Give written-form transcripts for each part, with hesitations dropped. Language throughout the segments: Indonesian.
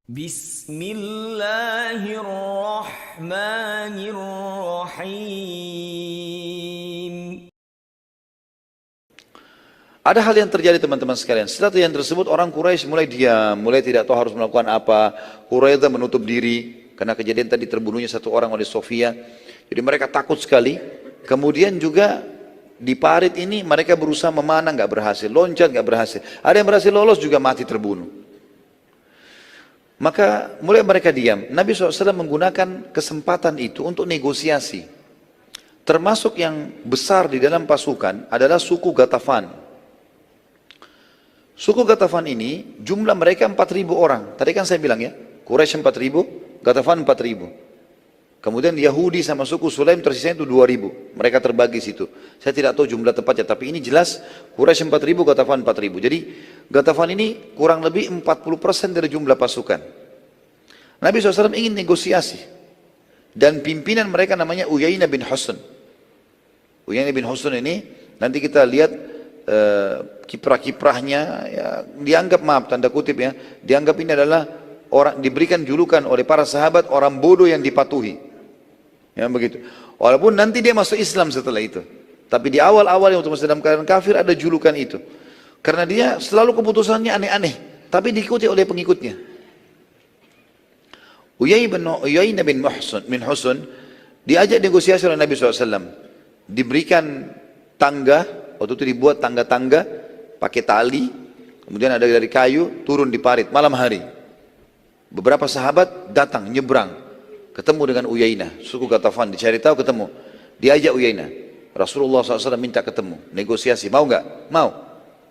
Bismillahirrahmanirrahim. Ada hal yang terjadi teman-teman sekalian. Setelah yang tersebut orang Quraisy mulai diam, mulai tidak tahu harus melakukan apa. Quraidah menutup diri karena kejadian tadi terbunuhnya satu orang oleh Sofia. Jadi mereka takut sekali. Kemudian juga di parit ini mereka berusaha memanah, nggak berhasil, loncat nggak berhasil. Ada yang berhasil lolos juga mati terbunuh. Maka mulai mereka diam. Nabi SAW menggunakan kesempatan itu untuk negosiasi. Termasuk yang besar di dalam pasukan adalah suku Ghatafan. Suku Ghatafan ini jumlah mereka 4.000 orang. Tadi kan saya bilang ya, Quraisy 4.000, Ghatafan 4.000. Kemudian Yahudi sama suku Sulaim tersisa itu 2.000. Mereka terbagi situ. Saya tidak tahu jumlah tepatnya, tapi ini jelas Quraisy 4.000, Ghatafan 4.000. Jadi Ghatafan ini kurang lebih 40% dari jumlah pasukan. Nabi SAW ingin negosiasi. Dan pimpinan mereka namanya Uyainah bin Husn. Uyainah bin Husn ini nanti kita lihat kiprah-kiprahnya, ya, dianggap, maaf tanda kutip ya, dianggap ini adalah orang, diberikan julukan oleh para sahabat orang bodoh yang dipatuhi, ya begitu. Walaupun nanti dia masuk Islam setelah itu, tapi di awal-awal yang waktu masih dalam keadaan kafir ada julukan itu, karena dia selalu keputusannya aneh-aneh, tapi diikuti oleh pengikutnya. Uyainah bin Husn diajak negosiasi oleh Nabi SAW, diberikan tangga. Waktu itu dibuat tangga-tangga pakai tali, kemudian ada dari kayu, turun di parit malam hari. Beberapa sahabat datang, nyebrang, ketemu dengan Uyainah, suku Ghatafan, dicari tahu ketemu. Diajak Uyainah, Rasulullah SAW minta ketemu, negosiasi, mau nggak? Mau.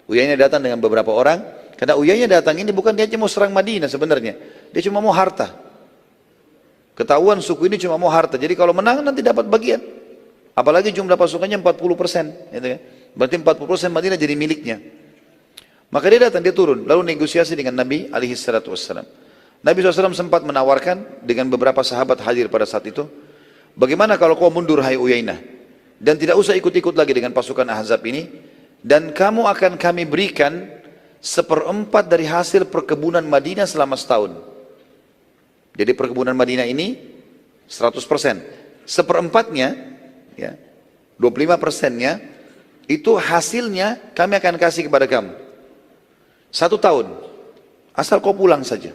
Uyainah datang dengan beberapa orang, karena Uyainah datang ini bukan dia cuma mau serang Madinah sebenarnya, dia cuma mau harta. Ketahuan suku ini cuma mau harta, jadi kalau menang nanti dapat bagian. Apalagi jumlah pasukannya 40%, gitu ya. Berarti 40% Madinah jadi miliknya. Maka dia datang, dia turun, lalu negosiasi dengan Nabi SAW. Nabi SAW sempat menawarkan dengan beberapa sahabat hadir pada saat itu, bagaimana kalau kau mundur hai Uyainah, dan tidak usah ikut-ikut lagi dengan pasukan Ahzab ini, dan kamu akan kami berikan 1/4 dari hasil perkebunan Madinah selama setahun. Jadi perkebunan Madinah ini 100%, 1/4-nya, ya, 25%-nya, itu hasilnya kami akan kasih kepada kamu 1 tahun, asal kau pulang saja.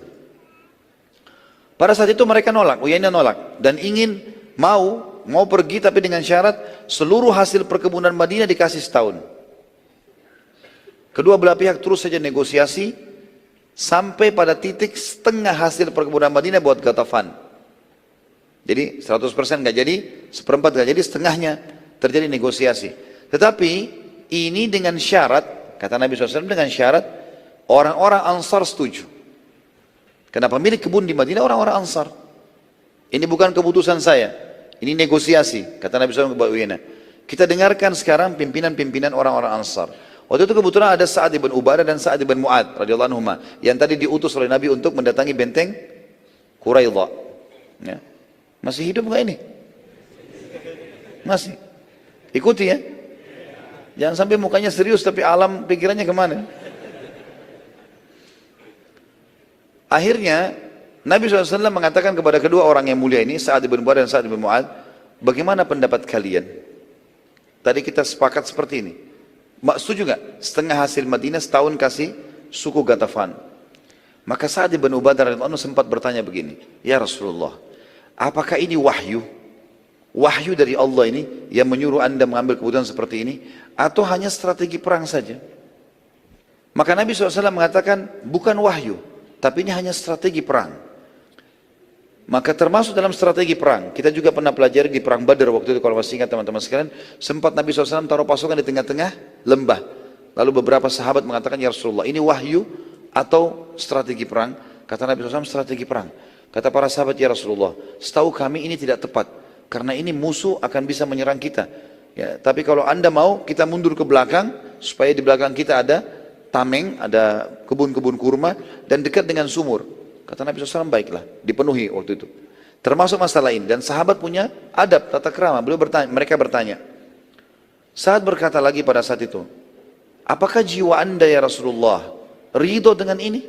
Pada saat itu mereka nolak, Uyainah nolak, dan ingin mau pergi tapi dengan syarat seluruh hasil perkebunan Madinah dikasih setahun. Kedua belah pihak terus saja negosiasi sampai pada titik setengah hasil perkebunan Madinah buat Ghatafan. Jadi 100% nggak jadi, 1/4 nggak jadi, setengahnya terjadi negosiasi. Tetapi ini dengan syarat, kata Nabi SAW, dengan syarat orang-orang Ansar setuju. Karena pemilik kebun di Madinah orang-orang Ansar. Ini bukan keputusan saya, ini negosiasi, kata Nabi SAW kepada Uyainah. Kita dengarkan sekarang pimpinan-pimpinan orang-orang Ansar. Waktu itu kebetulan ada Sa'ad ibn Ubadah dan Sa'ad ibn Mu'ad radhiyallahu anhuma, yang tadi diutus oleh Nabi untuk mendatangi benteng Quraidah. Ya. Masih hidup nggak ini? Masih. Ikuti ya. Jangan sampai mukanya serius tapi alam pikirannya kemana. Akhirnya Nabi SAW mengatakan kepada kedua orang yang mulia ini, Sa'ad ibn Ubadah dan Sa'ad ibn Mu'ad, bagaimana pendapat kalian? Tadi kita sepakat seperti ini. Setuju nggak? Setengah hasil Madinah setahun kasih suku Ghatafan. Maka Sa'ad ibn Ubadah radhiyallahu anhu sempat bertanya begini, ya Rasulullah, apakah ini wahyu? Wahyu dari Allah ini yang menyuruh anda mengambil keputusan seperti ini, atau hanya strategi perang saja? Maka Nabi SAW mengatakan bukan wahyu, tapi ini hanya strategi perang. Maka termasuk dalam strategi perang, kita juga pernah pelajari di perang Badar waktu itu, kalau masih ingat teman-teman sekalian, sempat Nabi SAW taruh pasukan di tengah-tengah lembah. Lalu beberapa sahabat mengatakan, ya Rasulullah, ini wahyu atau strategi perang? Kata Nabi SAW, strategi perang. Kata para sahabat, ya Rasulullah, setahu kami ini tidak tepat, karena ini musuh akan bisa menyerang kita. Ya, tapi kalau anda mau, kita mundur ke belakang, supaya di belakang kita ada tameng, ada kebun-kebun kurma, dan dekat dengan sumur. Kata Nabi SAW, baiklah, dipenuhi waktu itu. Termasuk masalah ini, dan sahabat punya adab, tata krama. Mereka bertanya. Saat berkata lagi pada saat itu, apakah jiwa anda ya Rasulullah ridho dengan ini?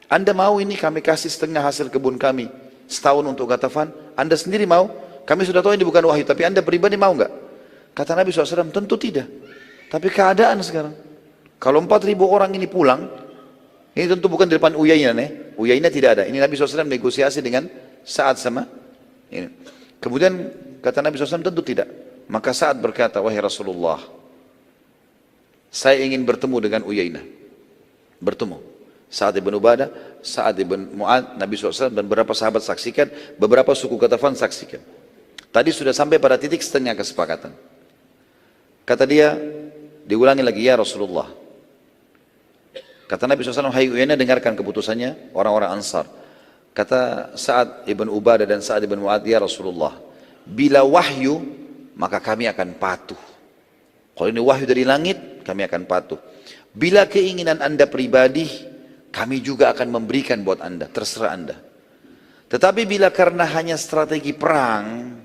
Anda mau ini kami kasih setengah hasil kebun kami setahun untuk Ghatafan? Anda sendiri mau? Kami sudah tahu ini bukan wahyu, tapi Anda pribadi mau nggak? Kata Nabi SAW, tentu tidak. Tapi keadaan sekarang, kalau 4.000 orang ini pulang, ini tentu bukan di depan Uyainah, Uyainah tidak ada. Ini Nabi SAW negosiasi dengan Sa'ad sama ini. Kemudian kata Nabi SAW, tentu tidak. Maka Sa'ad berkata, wahai Rasulullah, saya ingin bertemu dengan Uyainah. Bertemu. Sa'ad ibn Ubadah, Sa'ad ibn Mu'ad, Nabi SAW dan beberapa sahabat saksikan, beberapa suku Ghatafan saksikan. Tadi sudah sampai pada titik setengah kesepakatan. Kata dia, diulangi lagi, ya Rasulullah. Kata Nabi SAW, hai Uyainah, dengarkan keputusannya orang-orang Ansar. Kata Sa'ad ibn Ubadah dan Sa'ad ibn Mu'ad, ya Rasulullah, bila wahyu, maka kami akan patuh. Kalau ini wahyu dari langit, kami akan patuh. Bila keinginan Anda pribadi, kami juga akan memberikan buat Anda, terserah Anda. Tetapi bila karena hanya strategi perang,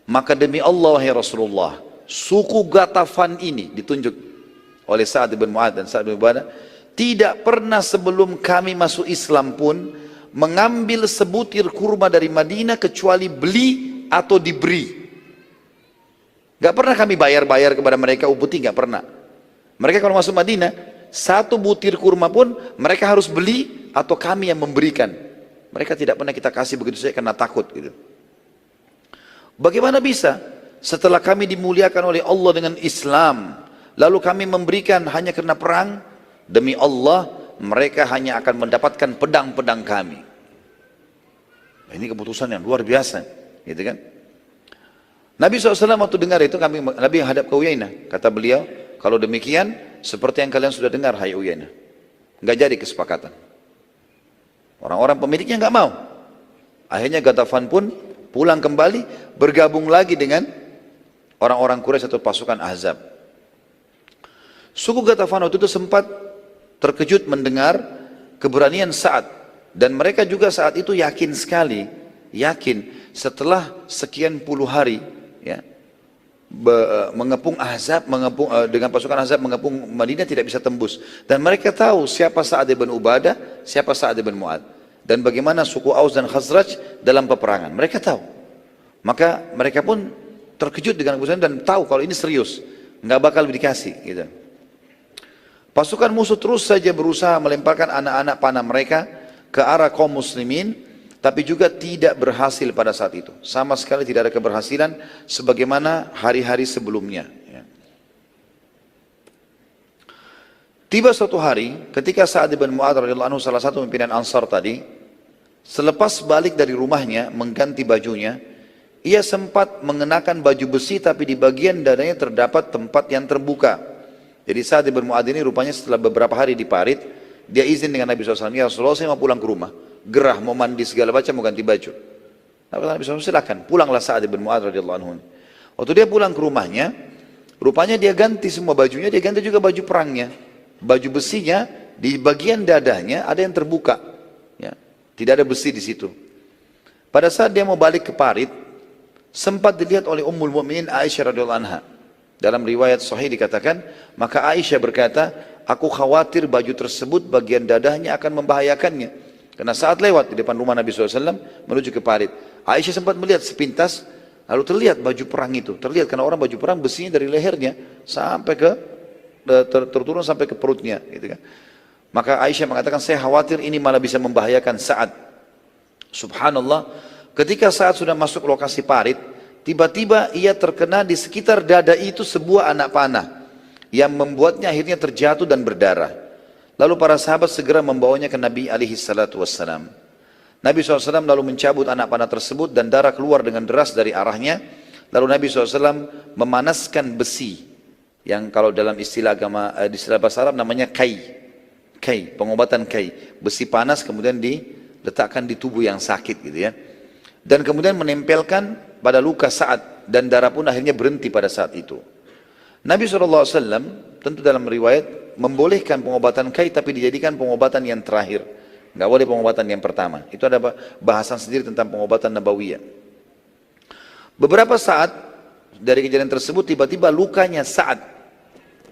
maka demi Allah, ya Rasulullah, suku Ghatafan ini ditunjuk oleh Sa'ad bin Mu'ad dan Sa'ad bin Ubadah, tidak pernah sebelum kami masuk Islam pun mengambil sebutir kurma dari Madinah kecuali beli atau diberi. Gak pernah kami bayar-bayar kepada mereka upeti, gak pernah. Mereka kalau masuk Madinah, satu butir kurma pun mereka harus beli atau kami yang memberikan. Mereka tidak pernah kita kasih begitu saja karena takut gitu. Bagaimana bisa setelah kami dimuliakan oleh Allah dengan Islam, lalu kami memberikan hanya karena perang? Demi Allah, mereka hanya akan mendapatkan pedang-pedang kami. Ini keputusan yang luar biasa, gitu kan? Nabi SAW waktu dengar itu, Nabi hadap ke Uyainah. Kata beliau, kalau demikian, seperti yang kalian sudah dengar, hai Uyainah. Nggak jadi kesepakatan. Orang-orang pemiliknya nggak mau. Akhirnya Ghatafan pun pulang kembali, bergabung lagi dengan orang-orang Quraisy atau pasukan Ahzab. Suku Ghatafan waktu itu sempat terkejut mendengar keberanian Sa'ad. Dan mereka juga saat itu yakin sekali, yakin setelah sekian puluh hari, ya, mengepung Ahzab, dengan pasukan Ahzab mengepung Madinah tidak bisa tembus. Dan mereka tahu siapa Sa'ad ibn Ubadah, siapa Sa'ad ibn Mu'ad, dan bagaimana suku Aus dan Khazraj dalam peperangan. Mereka tahu. Maka mereka pun terkejut dengan keputusan dan tahu kalau ini serius, nggak bakal dikasih. Gitu. Pasukan musuh terus saja berusaha melemparkan anak-anak panah mereka ke arah kaum muslimin, tapi juga tidak berhasil pada saat itu. Sama sekali tidak ada keberhasilan sebagaimana hari-hari sebelumnya. Ya. Tiba suatu hari ketika Sa'ad bin Mu'adz radhiyallahu anhu, salah satu pimpinan Ansar tadi, selepas balik dari rumahnya mengganti bajunya, ia sempat mengenakan baju besi tapi di bagian dadanya terdapat tempat yang terbuka. Jadi Sa'ad bin Mu'adz ini rupanya setelah beberapa hari diparit, dia izin dengan Nabi SAW, ya Rasulullah, saya mau pulang ke rumah. Gerah, mau mandi segala macam, mau ganti baju. Nabi SAW, silakan, pulanglah Sa'ad bin Mu'adz radhiyallahu anhu. Waktu dia pulang ke rumahnya, rupanya dia ganti semua bajunya, dia ganti juga baju perangnya. Baju besinya, di bagian dadanya ada yang terbuka. Ya, tidak ada besi di situ. Pada saat dia mau balik ke parit, sempat dilihat oleh Ummul Mukminin Aisyah radhiyallahu anha. Dalam riwayat sahih dikatakan, maka Aisyah berkata, aku khawatir baju tersebut bagian dadanya akan membahayakannya. Karena saat lewat di depan rumah Nabi SAW menuju ke parit, Aisyah sempat melihat sepintas, lalu terlihat baju perang itu. Terlihat karena orang baju perang besinya dari lehernya sampai ke terturun sampai ke perutnya. Gitu kan. Maka Aisyah mengatakan, saya khawatir ini malah bisa membahayakan Sa'ad. Subhanallah, ketika Sa'ad sudah masuk lokasi parit, tiba-tiba ia terkena di sekitar dada itu sebuah anak panah yang membuatnya akhirnya terjatuh dan berdarah. Lalu para sahabat segera membawanya ke Nabi SAW. Nabi SAW lalu mencabut anak panah tersebut dan darah keluar dengan deras dari arahnya. Lalu Nabi SAW memanaskan besi yang kalau dalam istilah agama, di istilah bahasa Arab namanya kai, pengobatan kai. Besi panas kemudian diletakkan di tubuh yang sakit gitu ya. Dan kemudian menempelkan pada luka Sa'ad dan darah pun akhirnya berhenti pada saat itu. Nabi SAW tentu dalam riwayat membolehkan pengobatan kai tapi dijadikan pengobatan yang terakhir. Nggak boleh pengobatan yang pertama. Itu ada bahasan sendiri tentang pengobatan nabawiyah. Beberapa saat dari kejadian tersebut tiba-tiba lukanya Sa'ad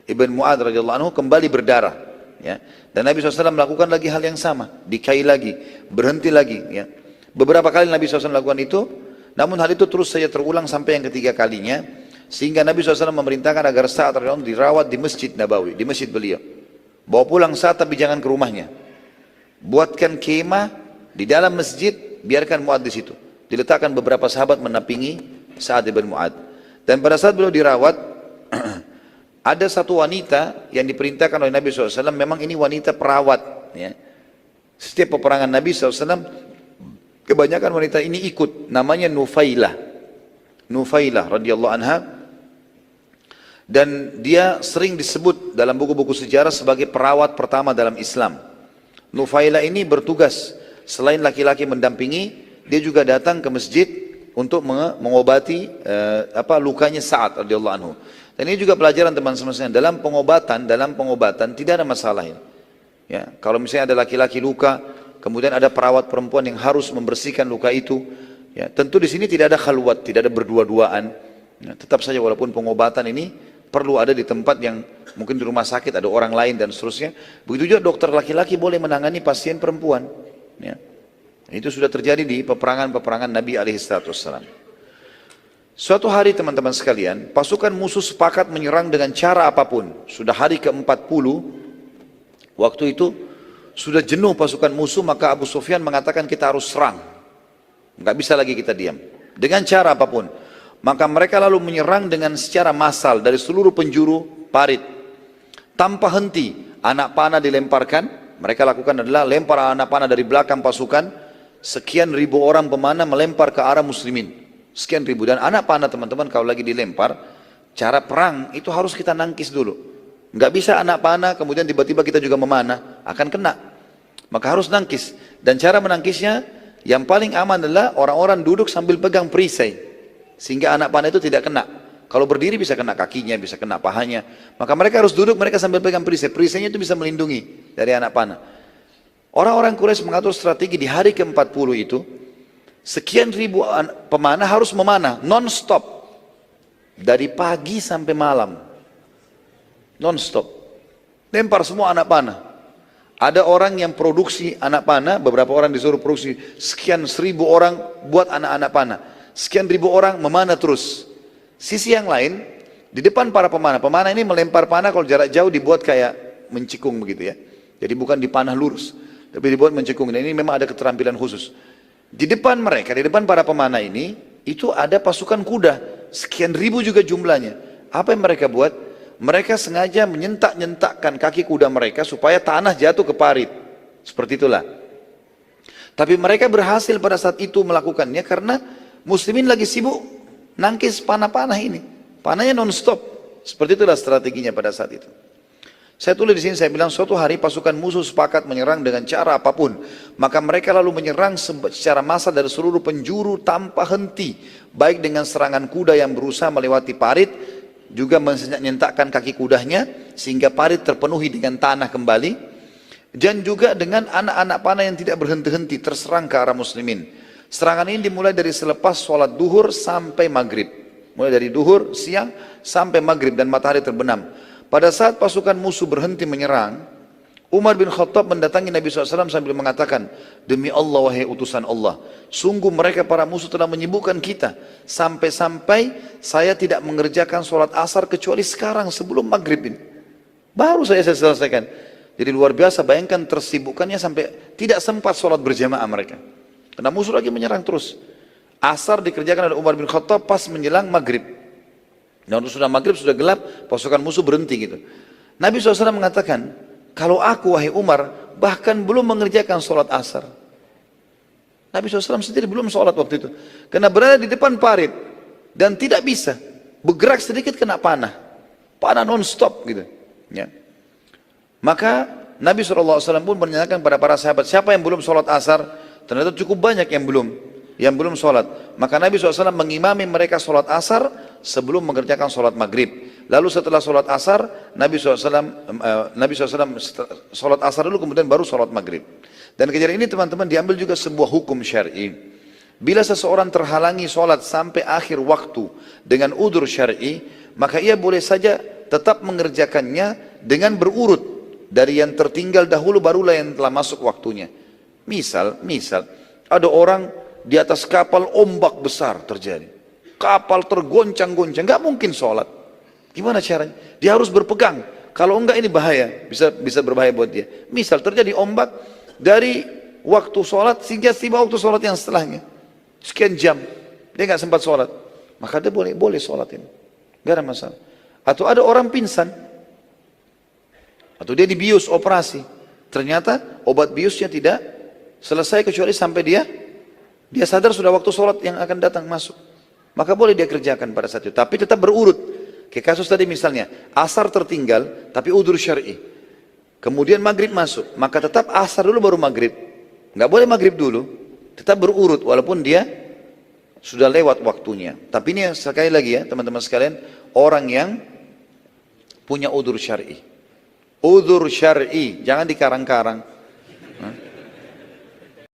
ibn Mu'adz radhiyallahu anhu kembali berdarah. Ya. Dan Nabi SAW melakukan lagi hal yang sama, dikai lagi, berhenti lagi. Ya. Beberapa kali Nabi SAW melakukan itu, namun hal itu terus saja terulang sampai yang ketiga kalinya, sehingga Nabi SAW memerintahkan agar Sa'ad radhiyallahu anhu dirawat di Masjid Nabawi, di masjid beliau. Bawa pulang Sa'ad tapi jangan ke rumahnya. Buatkan kemah di dalam masjid, biarkan Mu'ad di situ. Diletakkan beberapa sahabat menampingi Sa'ad bin Mu'ad. Dan pada saat beliau dirawat, ada satu wanita yang diperintahkan oleh Nabi SAW, memang ini wanita perawat. Ya. Setiap peperangan Nabi SAW, kebanyakan wanita ini ikut, namanya Nufailah. Nufailah radhiyallahu anha. Dan dia sering disebut dalam buku-buku sejarah sebagai perawat pertama dalam Islam. Nufailah ini bertugas, selain laki-laki mendampingi, dia juga datang ke masjid untuk mengobati lukanya Sa'ad radhiyallahu anhu. Dan ini juga pelajaran teman-teman sekalian, dalam pengobatan tidak ada masalah ini. Ya, kalau misalnya ada laki-laki luka, kemudian ada perawat perempuan yang harus membersihkan luka itu, ya, tentu di sini tidak ada khalwat, tidak ada berdua-duaan. Ya, tetap saja walaupun pengobatan ini perlu ada di tempat yang mungkin di rumah sakit ada orang lain dan seterusnya. Begitu juga dokter laki-laki boleh menangani pasien perempuan. Ya. Itu sudah terjadi di peperangan-peperangan Nabi alaihissalam. Suatu hari teman-teman sekalian, pasukan musuh sepakat menyerang dengan cara apapun. Sudah hari ke-40, waktu itu sudah jenuh pasukan musuh, maka Abu Sufyan mengatakan kita harus serang. Nggak bisa lagi kita diam. Dengan cara apapun. Maka mereka lalu menyerang dengan secara massal dari seluruh penjuru parit. Tanpa henti, anak panah dilemparkan. Mereka lakukan adalah lempar anak panah dari belakang pasukan. Sekian ribu orang pemanah melempar ke arah muslimin. Sekian ribu. Dan anak panah teman-teman kalau lagi dilempar, cara perang itu harus kita nangkis dulu. Nggak bisa anak panah kemudian tiba-tiba kita juga memanah, akan kena. Maka harus nangkis. Dan cara menangkisnya yang paling aman adalah orang-orang duduk sambil pegang perisai. Sehingga anak panah itu tidak kena. Kalau berdiri bisa kena kakinya, bisa kena pahanya. Maka mereka harus duduk, mereka sambil pegang perisai. Perisainya itu bisa melindungi dari anak panah. Orang-orang Quraisy mengatur strategi di hari ke-40 itu, sekian ribu pemanah harus memanah non-stop dari pagi sampai malam, non-stop lempar semua anak panah. Ada orang yang produksi anak panah, beberapa orang disuruh produksi sekian 1000 orang buat anak-anak panah, sekian ribu orang memanah terus. Sisi yang lain di depan para pemanah ini melempar panah kalau jarak jauh dibuat kayak mencikung begitu ya, jadi bukan dipanah lurus tapi dibuat mencikung. Dan ini memang ada keterampilan khusus. Di depan mereka, di depan para pemanah ini, itu ada pasukan kuda. Sekian ribu juga jumlahnya. Apa yang mereka buat? Mereka sengaja menyentak-nyentakkan kaki kuda mereka supaya tanah jatuh ke parit. Seperti itulah. Tapi mereka berhasil pada saat itu melakukannya karena muslimin lagi sibuk nangkis panah-panah ini. Panahnya non-stop. Seperti itulah strateginya pada saat itu. Saya tulis di sini, saya bilang suatu hari pasukan musuh sepakat menyerang dengan cara apapun. Maka mereka lalu menyerang secara massal dari seluruh penjuru tanpa henti. Baik dengan serangan kuda yang berusaha melewati parit, juga menyentakkan kaki kudanya, sehingga parit terpenuhi dengan tanah kembali. Dan juga dengan anak-anak panah yang tidak berhenti-henti terserang ke arah muslimin. Serangan ini dimulai dari selepas sholat duhur sampai maghrib. Mulai dari duhur, siang, sampai maghrib dan matahari terbenam. Pada saat pasukan musuh berhenti menyerang, Umar bin Khattab mendatangi Nabi SAW sambil mengatakan, demi Allah wahai utusan Allah, sungguh mereka para musuh telah menyibukkan kita, sampai-sampai saya tidak mengerjakan sholat asar kecuali sekarang sebelum maghrib ini. Baru saya selesaikan. Jadi luar biasa, bayangkan tersibukkannya sampai tidak sempat sholat berjamaah mereka. Karena musuh lagi menyerang terus. Asar dikerjakan oleh Umar bin Khattab pas menjelang maghrib. Dan sudah maghrib, sudah gelap, pasukan musuh berhenti gitu. Nabi SAW mengatakan, kalau aku wahai Umar, bahkan belum mengerjakan sholat asar. Nabi SAW sendiri belum sholat waktu itu. Karena berada di depan parit, dan tidak bisa. Bergerak sedikit kena panah. Panah non-stop gitu. Ya. Maka Nabi SAW pun menanyakan pada para sahabat, siapa yang belum sholat asar? Ternyata cukup banyak yang belum sholat. Maka Nabi SAW mengimami mereka sholat asar sebelum mengerjakan sholat maghrib. Lalu setelah sholat asar, Nabi SAW sholat asar dulu, kemudian baru sholat maghrib. Dan kejadian ini teman-teman diambil juga sebuah hukum syar'i. Bila seseorang terhalangi sholat sampai akhir waktu dengan udzur syar'i, maka ia boleh saja tetap mengerjakannya dengan berurut. dari yang tertinggal dahulu barulah yang telah masuk waktunya. Misal, ada orang di atas kapal ombak besar terjadi. Kapal tergoncang-goncang, nggak mungkin sholat. Gimana caranya? Dia harus berpegang. Kalau enggak ini bahaya, bisa berbahaya buat dia. Misal terjadi ombak dari waktu sholat sehingga tiba waktu sholat yang setelahnya. Sekian jam, dia nggak sempat sholat. Maka dia boleh sholat ini. Nggak ada masalah. Atau ada orang pingsan. Atau dia dibius operasi. Ternyata obat biusnya tidak selesai kecuali sampai dia sadar sudah waktu sholat yang akan datang masuk. Maka boleh dia kerjakan pada saat itu. Tapi tetap berurut. Kayak kasus tadi misalnya, asar tertinggal, tapi udzur syar'i. Kemudian maghrib masuk, maka tetap asar dulu baru maghrib. Nggak boleh maghrib dulu, tetap berurut walaupun dia sudah lewat waktunya. Tapi ini sekali lagi ya teman-teman sekalian, orang yang punya udzur syar'i. Udzur syar'i, jangan dikarang-karang.